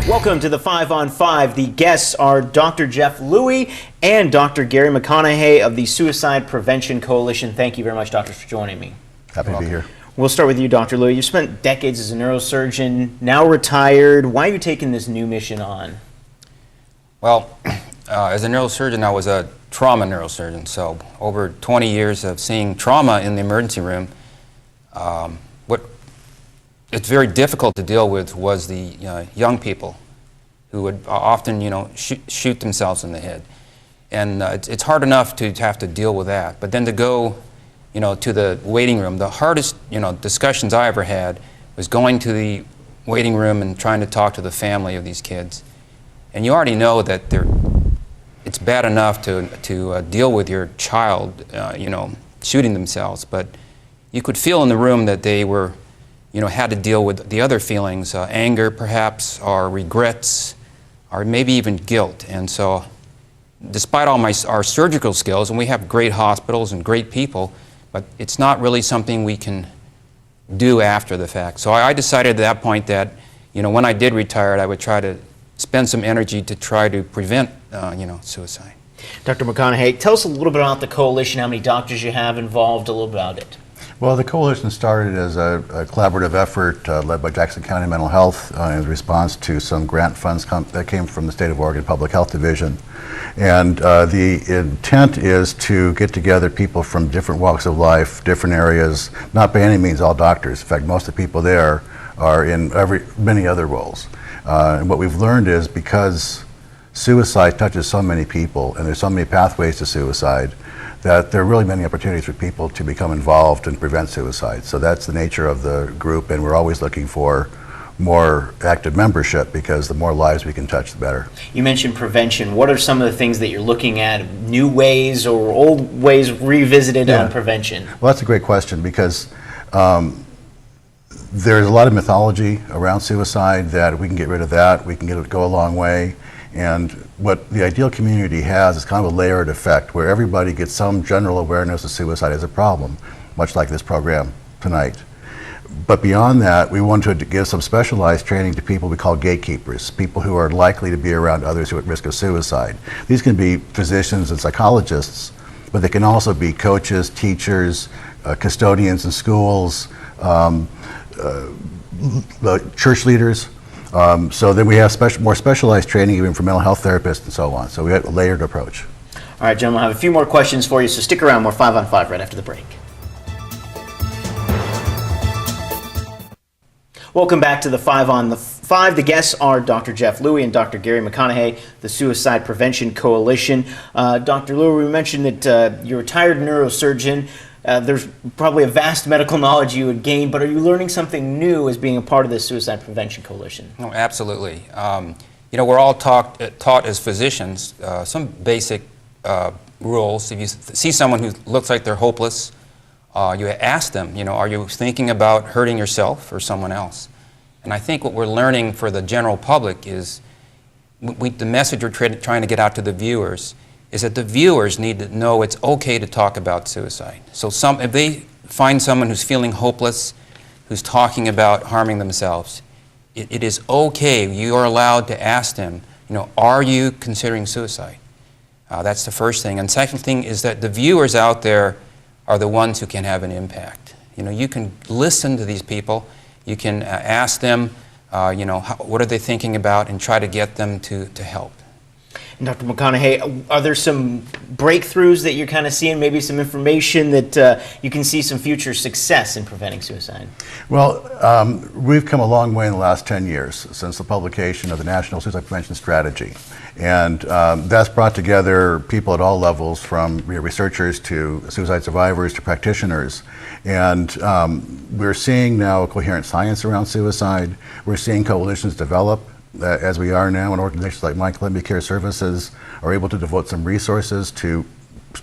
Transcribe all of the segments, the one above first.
Welcome to the 5 on 5. The guests are Dr. Jeff Lue and Dr. Gary McConaughey of the Suicide Prevention Coalition. Thank you very much, doctors, for joining me. Happy to be here. We'll start with you, Dr. Lue. You've spent decades as a neurosurgeon, now retired. Why are you taking this new mission on? Well, as a neurosurgeon, I was a trauma neurosurgeon, so over 20 years of seeing trauma in the emergency room. What it's very difficult to deal with was the young people who would often, shoot themselves in the head. And it's hard enough to have to deal with that, but then to go, to the waiting room. The hardest, discussions I ever had was going to the waiting room and trying to talk to the family of these kids. And you already know that it's bad enough to deal with your child, shooting themselves, but you could feel in the room that they were, had to deal with the other feelings, anger perhaps, or regrets, or maybe even guilt. And so, despite all our surgical skills, and we have great hospitals and great people, but it's not really something we can do after the fact. So I decided at that point that, when I did retire, I would try to spend some energy to try to prevent, suicide. Dr. McConaughey, tell us a little bit about the coalition, how many doctors you have involved, a little bit about it. Well, the coalition started as a collaborative effort led by Jackson County Mental Health in response to some grant funds that came from the State of Oregon Public Health Division. And the intent is to get together people from different walks of life, different areas, not by any means all doctors. In fact, most of the people there are in many other roles. And what we've learned is because suicide touches so many people and there's so many pathways to suicide, that there are really many opportunities for people to become involved and prevent suicide. So that's the nature of the group, and we're always looking for more active membership because the more lives we can touch, the better. You mentioned prevention. What are some of the things that you're looking at, new ways or old ways revisited on prevention? Well, that's a great question because there's a lot of mythology around suicide that we can get rid of that, we can go a long way. And what the ideal community has is kind of a layered effect where everybody gets some general awareness of suicide as a problem, much like this program tonight. But beyond that, we want to give some specialized training to people we call gatekeepers, people who are likely to be around others who are at risk of suicide. These can be physicians and psychologists, but they can also be coaches, teachers, custodians in schools, church leaders. So then we have more specialized training even for mental health therapists and so on. So we have a layered approach. All right, gentlemen, I have a few more questions for you, so stick around. More 5 on 5 right after the break. Welcome back to the 5 on 5. The guests are Dr. Jeff Lue and Dr. Gary McConaughey, the Suicide Prevention Coalition. Dr. Lue, we mentioned that you're a retired neurosurgeon. There's probably a vast medical knowledge you would gain, but are you learning something new as being a part of the Suicide Prevention Coalition? Oh, absolutely. We're all taught as physicians some basic rules. If you see someone who looks like they're hopeless, you ask them, are you thinking about hurting yourself or someone else? And I think what we're learning for the general public is the message we're trying to get out to the viewers is that the viewers need to know it's okay to talk about suicide. So if they find someone who's feeling hopeless, who's talking about harming themselves, it is okay. You are allowed to ask them, are you considering suicide? That's the first thing. And second thing is that the viewers out there are the ones who can have an impact. You can listen to these people. You can ask them, what are they thinking about, and try to get them to help. And Dr. McConaughey, are there some breakthroughs that you're kind of seeing, maybe some information that you can see some future success in preventing suicide? Well, we've come a long way in the last 10 years since the publication of the National Suicide Prevention Strategy. And that's brought together people at all levels, from researchers to suicide survivors to practitioners. And we're seeing now a coherent science around suicide. We're seeing coalitions develop as we are now, and organizations like My Columbia Care Services are able to devote some resources to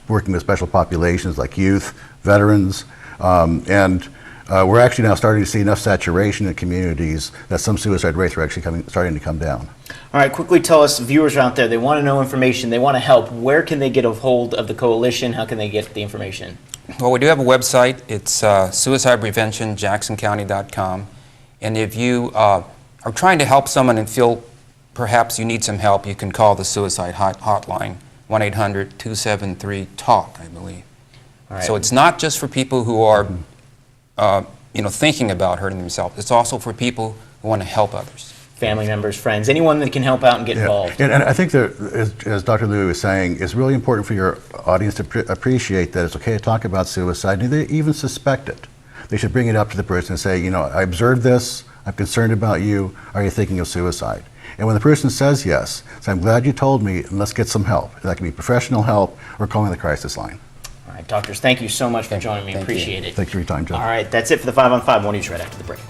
working with special populations like youth, veterans, and we're actually now starting to see enough saturation in communities that some suicide rates are actually starting to come down. All right, quickly tell us, viewers out there, they want to know information, they want to help. Where can they get a hold of the coalition? How can they get the information? Well, we do have a website. It's suicidepreventionjacksoncounty.com. And if you are trying to help someone and feel perhaps you need some help, you can call the suicide hotline, 1-800-273-TALK, I believe. All right. So it's not just for people who are, thinking about hurting themselves. It's also for people who want to help others. Family members, friends, anyone that can help out and get involved. And I think that, as Dr. Lue was saying, it's really important for your audience to appreciate that it's okay to talk about suicide, and they even suspect it. They should bring it up to the person and say, I observed this, I'm concerned about you, are you thinking of suicide? And when the person says yes, say, I'm glad you told me, and let's get some help. That can be professional help or calling the crisis line. All right, doctors, thank you so much for joining me. Appreciate it. Thank you for your time, Jeff. All right, that's it for the 5 on 5. More news right after the break.